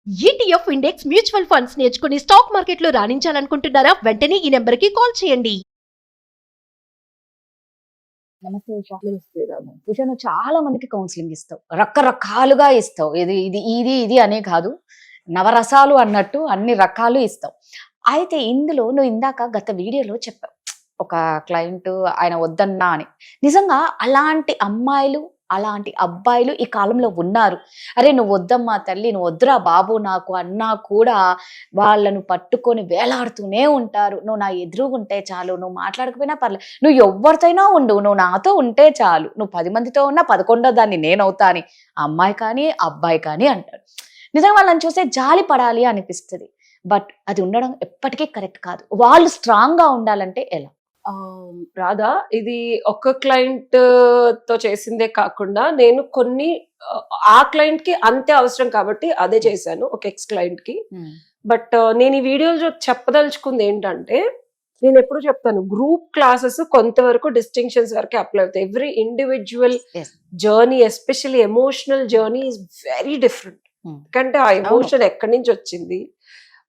ETF index mutual funds నేర్చుకుని stock మార్కెట్లో రాణించాలనుకుంటున్నారా? వెంటనే ఈ నెంబర్కి కాల్ చేయండి. నమస్తే ఉషా. ఉషా, నువ్వు చాలా మందికి కౌన్సిలింగ్ ఇస్తావు, రకరకాలుగా ఇస్తావు. ఇది అనే కాదు, నవరసాలు అన్నట్టు అన్ని రకాలు ఇస్తావు. అయితే ఇందులో నువ్వు ఇందాక గత వీడియోలో చెప్పావు, ఒక క్లయింట్ ఆయన వద్దన్నా అని. నిజంగా అలాంటి అమ్మాయిలు అలాంటి అబ్బాయిలు ఈ కాలంలో ఉన్నారు. అరే నువ్వు వద్దమ్మా తల్లి, నువ్వు వద్దురా బాబు నాకు అన్నా కూడా వాళ్ళను పట్టుకొని వేలాడుతూనే ఉంటారు. నువ్వు నా ఎదురుగుంటే చాలు, నువ్వు మాట్లాడకపోయినా పర్లేదు, నువ్వు ఎవరితోనైనా ఉండు, నువ్వు నాతో ఉంటే చాలు, నువ్వు 10 మందితో ఉన్నా 11వ దాన్ని నేనవుతా అని అమ్మాయి కానీ అబ్బాయి కానీ అంటారు. నిజంగా వాళ్ళని చూస్తే జాలి పడాలి అనిపిస్తుంది. బట్ అది ఉండడం ఎప్పటికీ కరెక్ట్ కాదు. వాళ్ళు స్ట్రాంగ్ గా ఉండాలంటే ఎలా? రాధా, ఇది ఒక క్లయింట్ తో చేసిందే కాకుండా నేను కొన్ని ఆ క్లయింట్ కి అంతే అవసరం కాబట్టి అదే చేశాను, ఒక ఎక్స్ క్లయింట్ కి. బట్ నేను ఈ వీడియోలో చెప్పదలుచుకుంది ఏంటంటే, నేను ఎప్పుడు చెప్తాను, గ్రూప్ క్లాసెస్ కొంతవరకు డిస్టింక్షన్స్ వరకే అప్లై అవుతాయి. Every individual journey, especially emotional journey is very different. ఎందుకంటే ఆ ఎమోషన్ ఎక్కడి నుంచి వచ్చింది,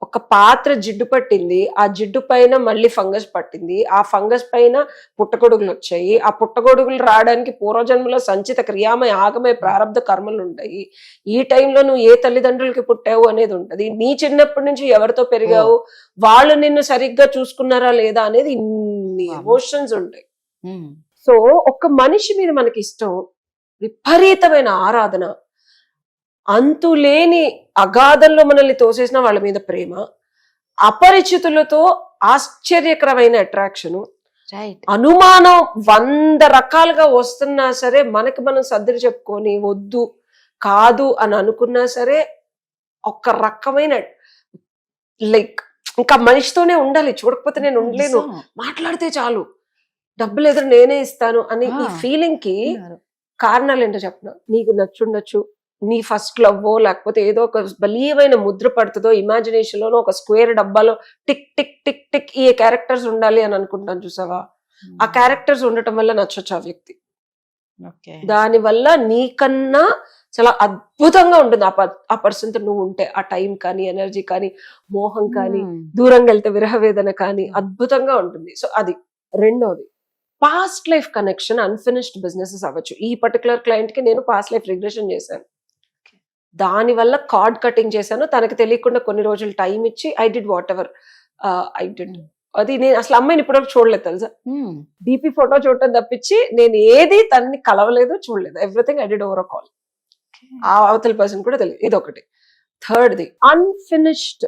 ఒక పాత్ర జిడ్డు పట్టింది, ఆ జిడ్డు పైన మళ్ళీ ఫంగస్ పట్టింది, ఆ ఫంగస్ పైన పుట్టగొడుగులు వచ్చాయి, ఆ పుట్టగొడుగులు రావడానికి పూర్వజన్మలో సంచిత క్రియామయ ఆగమయ ప్రారంభ కర్మలు ఉంటాయి. ఈ టైంలో నువ్వు ఏ తల్లిదండ్రులకి పుట్టావు అనేది ఉంటది, నీ చిన్నప్పటి నుంచి ఎవరితో పెరిగావు, వాళ్ళు నిన్ను సరిగ్గా చూసుకున్నారా లేదా అనేది ఇన్ని ఎమోషన్స్ ఉంటాయి. సో ఒక మనిషి మీద మనకి ఇష్టం, విపరీతమైన ఆరాధన, అంతులేని అగాధంలో మనల్ని తోసేసిన వాళ్ళ మీద ప్రేమ, అపరిచితులతో ఆశ్చర్యకరమైన అట్రాక్షన్, అనుమానం 100 రకాలుగా వస్తున్నా సరే మనకి మనం సర్దులు చెప్పుకొని వద్దు కాదు అని అనుకున్నా సరే ఒక రకమైన లైక్ ఇంకా మనిషితోనే ఉండాలి, చూడకపోతే నేను ఉండలేను, మాట్లాడితే చాలు, డబ్బులు ఎదురు నేనే ఇస్తాను అని ఈ ఫీలింగ్ కి కారణాలు ఏంటో చెప్పనా. నీకు నచ్చుండొచ్చు, నీ ఫస్ట్ లవ్వో లేకపోతే ఏదో ఒక బలీయమైన ముద్ర పడుతుందో ఇమాజినేషన్ లోనో, ఒక స్క్వేర్ డబ్బాలో టిక్ టిక్ టిక్ టిక్ ఈ క్యారెక్టర్స్ ఉండాలి అని అనుకుంటాను చూసావా, ఆ క్యారెక్టర్స్ ఉండటం వల్ల నచ్చొచ్చు ఆ వ్యక్తి. దాని వల్ల నీకన్నా చాలా అద్భుతంగా ఉంటుంది ఆ పర్సన్ తో నువ్వు ఉంటే, ఆ టైం కానీ ఎనర్జీ కానీ మోహం కానీ, దూరంగా వెళ్తే విరహవేదన కానీ అద్భుతంగా ఉంటుంది. సో అది. రెండోది, past life connection, unfinished businesses అవ్వచ్చు. ఈ పర్టికులర్ క్లయింట్ కి నేను పాస్ట్ లైఫ్ రిగ్రెషన్ చేశాను, దాని వల్ల కార్డ్ కటింగ్ చేశాను. తనకి తెలియకుండా కొన్ని రోజులు టైం ఇచ్చి I did what ever I did. అది నేను అసలు అమ్మాయిని ఇప్పటివరకు చూడలేదు తెలుసా, డిపి ఫోటో చూడటం తప్పించి నేను ఏది తనని కలవలేదు, చూడలేదు. Everything I did over a call. ఆ అవతల పర్సన్ కూడా తెలియదు. ఇదొకటి. థర్డ్ది, unfinished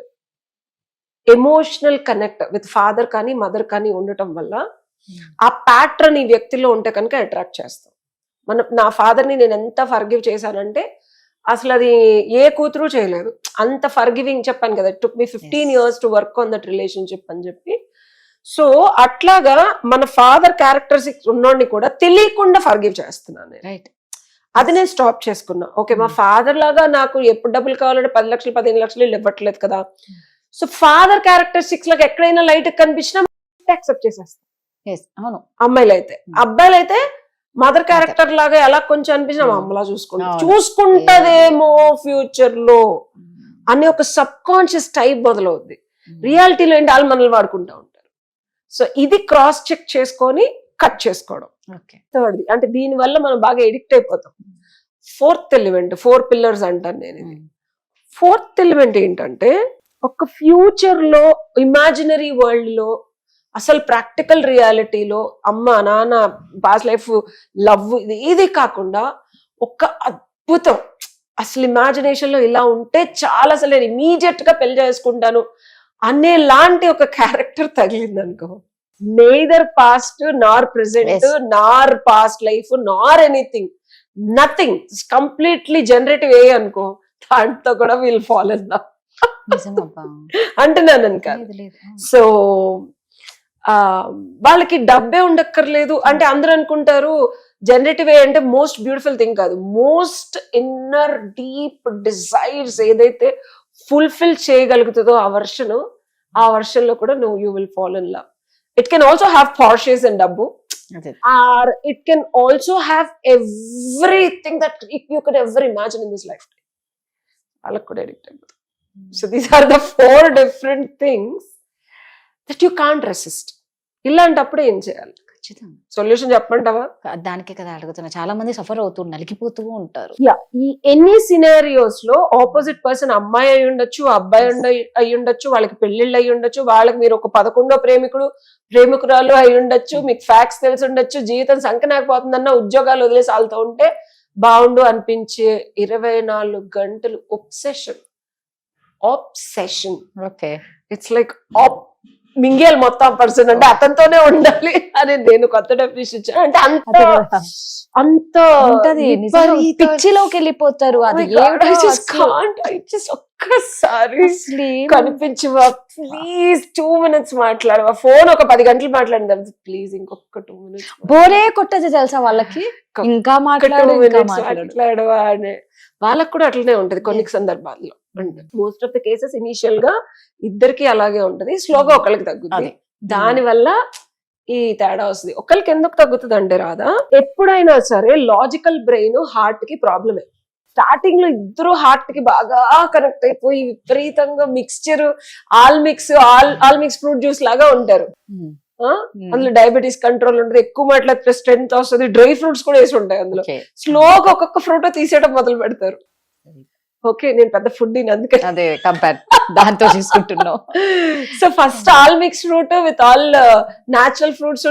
emotional connect with father కానీ మదర్ కానీ ఉండటం వల్ల ఆ ప్యాటర్న్ ఈ వ్యక్తిలో ఉంటే కనుక అట్రాక్ట్ చేస్తాం. నా ఫాదర్ని నేను ఎంత ఫర్గివ్ చేశానంటే అసలు అది ఏ కూతురు చేయలేదు, అంత ఫర్గివింగ్. చెప్పాను కదా, టుక్ మీ 15 years to work on that relationship అని చెప్పి. సో అట్లాగా మన ఫాదర్ క్యారెక్టర్స్ ఉన్నోడిని కూడా తెలియకుండా ఫర్గివ్ చేస్తున్నాను. రైట్, అది నేను స్టాప్ చేసుకున్నా. ఓకే, మా ఫాదర్ లాగా నాకు ఎప్పుడు డబ్బులు కావాలంటే 10 లక్షలు 15 లక్షలు ఇవ్వట్లేదు కదా. సో ఫాదర్ క్యారెక్టరిస్టిక్స్ లాగా ఎక్కడైనా లైట్ కనిపించినా యాక్సెప్ట్ చేసేస్తాను. అమ్మాయిలు అయితే, అబ్బాయిలు అయితే మదర్ క్యారెక్టర్ లాగా ఎలా కొంచెం అనిపించినా అమ్మలా చూసుకుంటదేమో ఫ్యూచర్ లో అనే ఒక సబ్ కాన్షియస్ టైప్ మొదలవుద్ది. రియాలిటీలో ఏంటి, వాళ్ళు మనల్ని వాడుకుంటా ఉంటారు. సో ఇది క్రాస్ చెక్ చేసుకొని కట్ చేసుకోవడం. థర్డ్ది, అంటే దీని వల్ల మనం బాగా ఎడిక్ట్ అయిపోతాం. ఫోర్త్ ఎలిమెంట్, 4 pillars అంటాను నేను. ఇది 4th ఎలిమెంట్ ఏంటంటే, ఒక ఫ్యూచర్ లో ఇమాజినరీ వరల్డ్ లో అసలు ప్రాక్టికల్ రియాలిటీలో అమ్మ నాన్న పాస్ట్ లైఫ్ లవ్ ఇది కాకుండా ఒక అద్భుతం, అసలు ఇమాజినేషన్ లో ఇలా ఉంటే చాలా, అసలు నేను ఇమీడియట్ గా పెళ్లి చేసుకుంటాను అనే లాంటి ఒక క్యారెక్టర్ తగిలింది అనుకో, నెయిదర్ పాస్ట్ నార్ ప్రెసెంట్ నార్ పాస్ట్ లైఫ్ నార్ ఎనీథింగ్, నథింగ్, కంప్లీట్లీ జనరేటివ్ ఏ అనుకో, దాంట్లో కూడా వీల్ ఫాల్ ఇన్ లవ్ అంటున్నాను అనుక. సో వాళ్ళకి డబ్బే ఉండక్కర్లేదు అంటే అందరూ అనుకుంటారు జనరేటివ్ అంటే మోస్ట్ బ్యూటిఫుల్ థింగ్ కాదు. మోస్ట్ ఇన్నర్ డీప్ డిజైర్స్ ఏదైతే ఫుల్ఫిల్ చేయగలుగుతుందో ఆ వర్షన్ లో కూడా నువ్వు you will fall in love. It can also have purchases and డబ్బు, or it can also have everything that you can ever imagine in this life. వాళ్ళకి కూడా addict అయిపోతుంది. So these are the 4 different things that you can't resist. ఇలాంటప్పుడు ఏం చేయాలి? ఖచ్చితంగా solution చెప్పమంటావా? దానికే కదా అడుగుతున్నా. చాలా మంది సఫర్ అవుతూ నలిగిపోతూ ఉంటారు. ఈ ఎన్ని సినారియోస్ లో ఆపోజిట్ పర్సన్ అమ్మాయి అయి ఉండొచ్చు, అబ్బాయి అయి ఉండొచ్చు, వాళ్ళకి పెళ్లిళ్ళు అయి ఉండొచ్చు, వాళ్ళకి మీరు ఒక 11వ ప్రేమికురాలు అయి ఉండొచ్చు, మీకు ఫ్యాక్ట్స్ తెలిసి ఉండొచ్చు, జీవితం సంకనాకపోతుందన్న ఉద్యోగాలు వదిలేసి వాళ్ళతో ఉంటే బాగుండు అనిపించే 24 గంటలు obsession. ఓకే, ఇట్స్ లైక్ మింగేల్ మొత్తం పర్సన్ అంటే అతనితోనే ఉండాలి అని నేను కొత్త డెఫినేషన్ ఇచ్చాను. అంటే అంత ఉంటది, పిచ్చిలోకి వెళ్ళిపోతారు. అది ఒక్కసారి కనిపించవా ప్లీజ్ 2 minutes మాట్లాడవా, ఫోన్ ఒక 10 గంటలు మాట్లాడింది ప్లీజ్ ఇంకొక 2 minutes బోరే కొట్టది తెలుసా వాళ్ళకి, ఇంకా మాట్లాడవా అనే వాళ్ళకు కూడా అట్లనే ఉంటది కొన్ని సందర్భాల్లో. Most of the cases initial గా ఇద్దరికి అలాగే ఉంటది, స్లోగా ఒకళ్ళకి తగ్గుతుంది. దాని వల్ల ఈ తేడా వస్తుంది. ఒకళ్ళకి ఎందుకు తగ్గుతుంది అంటే రాదా, ఎప్పుడైనా సరే లాజికల్ బ్రెయిన్ హార్ట్ కి ప్రాబ్లమే. స్టార్టింగ్ లో ఇద్దరు హార్ట్ కి బాగా కనెక్ట్ అయిపోయి విపరీతంగా mixture all mix fruit juice లాగా ఉంటారు. అందులో డయాబెటీస్ కంట్రోల్ ఉంటుంది, ఎక్కువ మాట్లాడితే స్ట్రెంత్ వస్తుంది, డ్రై ఫ్రూట్స్ కూడా వేసి ఉంటాయి అందులో. స్లోగా ఒక్కొక్క ఫ్రూట్ తీసేయడం మొదలు పెడతారు. ఓకే, నేను పెద్ద ఫుడ్ అందుకే అదే కంపేర్ దాంతో తీసుకుంటున్నావు. So first all mix fruit with all natural fruits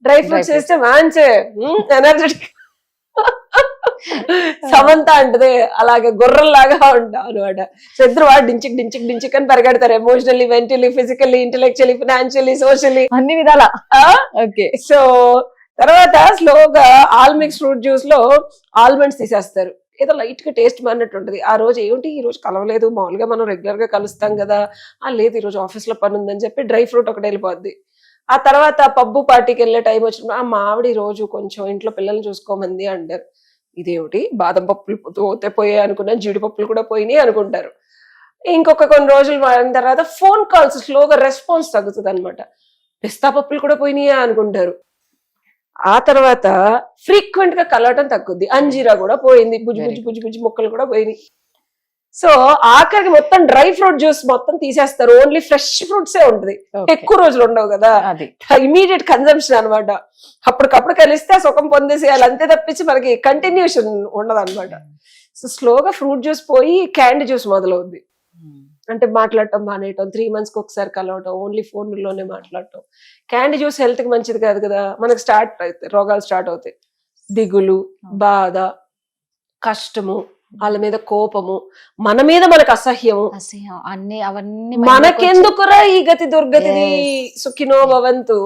dry fruits వేస్తే మంచి ఎనర్జెటిక్. సమంత అంటది అలాగే గుర్రంలాగా ఉంటాం అనమాట. సో ఇద్దరు వాడు డించిక్ అని పరిగెడతారు, emotionally, mentally, physically, intellectually, financially, socially, అన్ని విధాల. ఓకే, సో తర్వాత స్లోగా ఆల్ మిక్స్ ఫ్రూట్ జ్యూస్ లో ఆల్మండ్స్ తీసేస్తారు. ఏదో లైట్ గా టేస్ట్ మారినట్టు ఉంటుంది. ఆ రోజు ఏమిటి ఈ రోజు కలవలేదు, మామూలుగా మనం రెగ్యులర్ గా కలుస్తాం కదా, లేదు ఈ రోజు ఆఫీస్ లో పని ఉందని చెప్పి డ్రై ఫ్రూట్ ఒకటి వెళ్ళిపోద్ది. ఆ తర్వాత పబ్బు పార్టీకి వెళ్ళే టైం వచ్చిన మా ఆవిడ ఈ రోజు కొంచెం ఇంట్లో పిల్లల్ని చూసుకోమంది అంటారు. ఇదేమిటి బాదం పప్పులు పోతే పోయాయి అనుకున్నాను, జీడిపప్పులు కూడా పోయినాయి అనుకుంటారు. ఇంకొక కొన్ని రోజులు మారిన తర్వాత ఫోన్ కాల్స్ స్లోగా రెస్పాన్స్ తగ్గుతుంది అనమాట. పిస్తా పప్పులు కూడా పోయినాయా అనుకుంటారు. ఆ తర్వాత ఫ్రీక్వెంట్ గా కలవటం తగ్గుద్ది, అంజీరా కూడా పోయింది, బుజ్జి ముక్కలు కూడా పోయినాయి. సో ఆఖరికి మొత్తం డ్రై ఫ్రూట్ జ్యూస్ మొత్తం తీసేస్తారు, ఓన్లీ ఫ్రెష్ ఫ్రూట్సే ఉంటుంది. ఎక్కువ రోజులు ఉండవు కదా, ఇమీడియట్ కన్జంప్షన్ అనమాట. అప్పటికప్పుడు కలిస్తే ఆ సుఖం పొందేసేయాలి అంతే తప్పించి మనకి కంటిన్యూషన్ ఉండదు అనమాట. సో స్లోగా ఫ్రూట్ జ్యూస్ పోయి క్యాండీ జ్యూస్ మొదలవుద్ది. అంటే మాట్లాడటం మానేయటం, 3 months కి ఒకసారి కలవటం, ఓన్లీ ఫోన్లోనే మాట్లాడటం. క్యాండీ జ్యూస్ హెల్త్ కి మంచిది కాదు కదా, మనకి రోగాలు స్టార్ట్ అవుతాయి. దిగులు, బాధ, కష్టము, వాళ్ళ మీద కోపము, మన మీద మనకు అసహ్యము, అన్ని అవన్నీ మనకెందుకురా ఈ గతి దుర్గతిది సుఖినో భవంతు,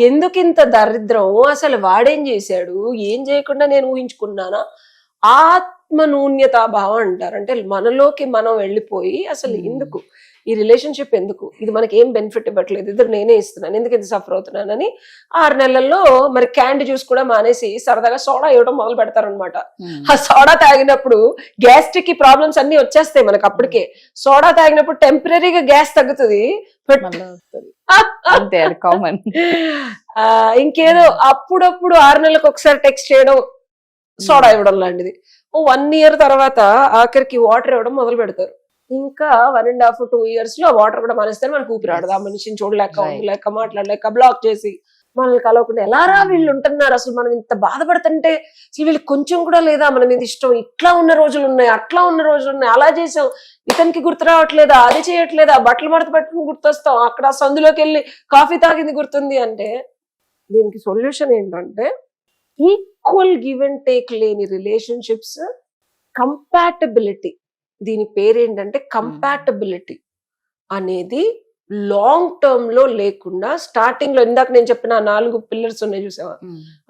ఎందుకింత దరిద్రం, అసలు వాడేం చేశాడు, ఏం చేయకుండా నేను ఊహించుకున్నానా, ఆత్మనూన్యతా భావం అంటారు. అంటే మనలోకి మనం వెళ్ళిపోయి అసలు ఎందుకు ఈ రిలేషన్షిప్, ఎందుకు ఇది మనకి ఏం బెనిఫిట్ ఇవ్వట్లేదు, ఇద్దరు నేనే ఇస్తున్నాను, ఎందుకు ఇది సఫర్ అవుతున్నానని 6 నెలల్లో మరి క్యాండీ జ్యూస్ కూడా మానేసి సరదాగా సోడా ఇవ్వడం మొదలు పెడతారనమాట. ఆ సోడా తాగినప్పుడు గ్యాస్ట్రిక్ ప్రాబ్లమ్స్ అన్ని వచ్చేస్తాయి మనకు. అప్పటికే సోడా తాగినప్పుడు టెంపరీగా గ్యాస్ తగ్గుతుంది, ఇంకేదో అప్పుడప్పుడు 6 నెలలకు ఒకసారి టెక్స్ట్ చేయడం, సోడా ఇవ్వడం లాంటిది. 1 year తర్వాత ఆఖరికి వాటర్ ఇవ్వడం మొదలు పెడతారు. ఇంకా 1.5 2 years లో వాటర్ కూడా మానేస్తారు. మనకు ఊపిరాడదు, ఆ మనిషిని చూడలేక, ఉండలేక, మాట్లాడలేక, బ్లాక్ చేసి మనల్ని కలవకుండా ఎలారా వీళ్ళు ఉంటున్నారు, అసలు మనం ఇంత బాధపడుతుంటే అసలు వీళ్ళు కొంచెం కూడా లేదా మన మీద ఇష్టం, ఇట్లా ఉన్న రోజులు ఉన్నాయి, అట్లా ఉన్న రోజులు ఉన్నాయి, అలా చేసాం, ఇతనికి గుర్తు రావట్లేదా, అది చేయట్లేదా, బట్టలు మడత పెట్టుకుని గుర్తొస్తాం, అక్కడ సందులోకి వెళ్ళి కాఫీ తాగింది గుర్తుంది. అంటే దీనికి సొల్యూషన్ ఏంటంటే ఈక్వల్ గివ్ అండ్ టేక్ లేని రిలేషన్షిప్స్, కంపాటబిలిటీ. దీని పేరేంటంటే కంపాటబిలిటీ అనేది లాంగ్ టర్మ్ లో లేకుండా స్టార్టింగ్ లో ఇందాక నేను చెప్పిన 4 pillars ఉన్నాయి చూసావా,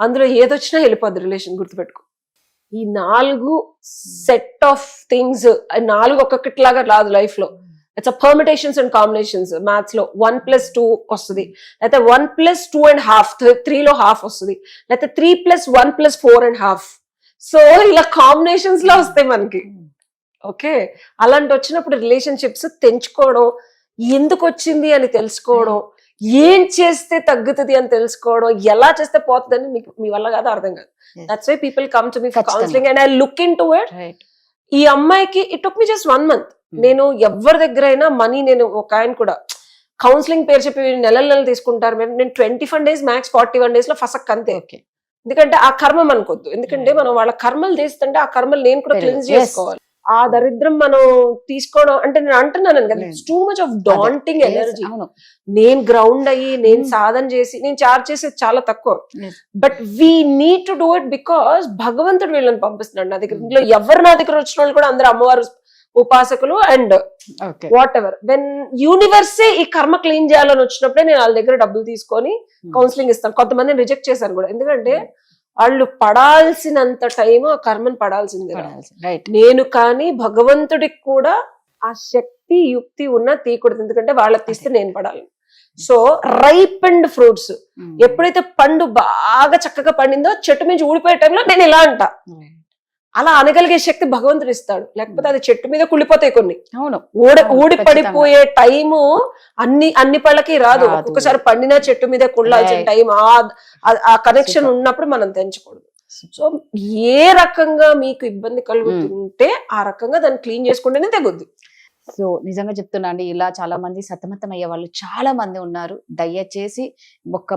అందులో ఏదొచ్చినా వెళ్ళిపోద్ది రిలేషన్. గుర్తుపెట్టుకో, ఈ 4 సెట్ ఆఫ్ థింగ్స్, 4 ఒక్కొక్కటిలాగా రాదు లైఫ్ లో. It's permutations and combinations. Maths లో 1 + 2 వస్తుంది, లేకపోతే 1 + 2.5, 3 లో హాఫ్ వస్తుంది, లేకపోతే 3 + 1 + 4.5. సో ఇలా కాంబినేషన్స్ లో వస్తాయి మనకి. ఓకే, అలాంటి వచ్చినప్పుడు రిలేషన్షిప్స్ తెంచుకోవడం, ఎందుకు వచ్చింది అని తెలుసుకోవడం, ఏం చేస్తే తగ్గుతుంది అని తెలుసుకోవడం, ఎలా చేస్తే పోతుందని మీకు మీ వల్ల కాదు అర్థం కాదు. That's why people come to me for counselling and I look into it. ఈ అమ్మాయికి it took me just 1 month. నేను ఎవరి దగ్గర అయినా మనీ, నేను ఒక ఆయన కూడా కౌన్సిలింగ్ పేరు చెప్పి నెలలు తీసుకుంటారు మేము, నేను 21 days మ్యాక్స్ 41 days లో ఫసక్ అంతే. ఓకే. ఎందుకంటే ఆ కర్మ మనకొద్దు, ఎందుకంటే మనం వాళ్ళ కర్మలు తీస్తుంటే ఆ కర్మలు నేను కూడా క్లీన్స్ చేసుకోవాలి. ఆ దరిద్రం మనం తీసుకోవడం అంటే నేను అంటున్నాను కదా, it's too much of daunting energy. నేను గ్రౌండ్ అయ్యి నేను సాధన చేసి నేను చార్జ్ చేసేది చాలా తక్కువ, but we need to do it because భగవంతుడు వీళ్ళని పంపిస్తున్నాడు నా దగ్గర. ఇంట్లో ఎవరు నా దగ్గర వచ్చిన వాళ్ళు కూడా అందరూ అమ్మవారు ఉపాసకులు and what ever. When universe ఈ కర్మ క్లీన్ చేయాలని వచ్చినప్పుడే నేను వాళ్ళ దగ్గర డబ్బులు తీసుకొని కౌన్సిలింగ్ ఇస్తాను. కొంతమంది రిజెక్ట్ చేశాను కూడా, ఎందుకంటే వాళ్ళు పడాల్సినంత టైం ఆ కర్మను పడాల్సిందే. నేను కానీ భగవంతుడికి కూడా ఆ శక్తి యుక్తి ఉన్నా తీయకూడదు, ఎందుకంటే వాళ్ళకి తీస్తే నేను పడాలి. సో రైపెండ్ ఫ్రూట్స్ ఎప్పుడైతే పండు బాగా చక్కగా పండిందో చెట్టు నుంచి ఊడిపోయే టైంలో నేను ఇలా అంట, అలా అనగలిగే శక్తి భగవంతుడు ఇస్తాడు. లేకపోతే అది చెట్టు మీద కుళ్ళిపోతాయి కొన్ని. ఊడి పడిపోయే టైము అన్ని పళ్ళకి రాదు. ఒక్కొక్కసారి పండిన చెట్టు మీద కుళ్ళాల్సిన టైం, ఆ కనెక్షన్ ఉన్నప్పుడు మనం తెంచకూడదు. సో ఏ రకంగా మీకు ఇబ్బంది కలుగుతుంటే ఆ రకంగా దాన్ని క్లీన్ చేసుకుంటేనే తెగుద్ది. సో నిజంగా చెప్తున్నా అండి, ఇలా చాలా మంది సతమతం అయ్యే వాళ్ళు చాలా మంది ఉన్నారు. దయచేసి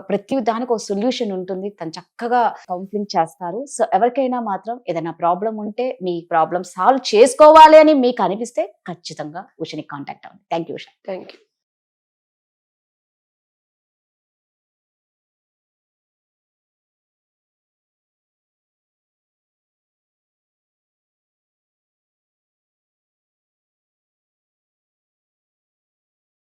ప్రతి దానికి ఒక సొల్యూషన్ ఉంటుంది, తను చక్కగా కౌన్సిలింగ్ చేస్తారు. సో ఎవరికైనా మాత్రం ఏదైనా ప్రాబ్లం ఉంటే మీ ప్రాబ్లం సాల్వ్ చేసుకోవాలి అని మీకు అనిపిస్తే ఖచ్చితంగా ఉషని కాంటాక్ట్ అవ్వండి. Thank you Usha. Thank you.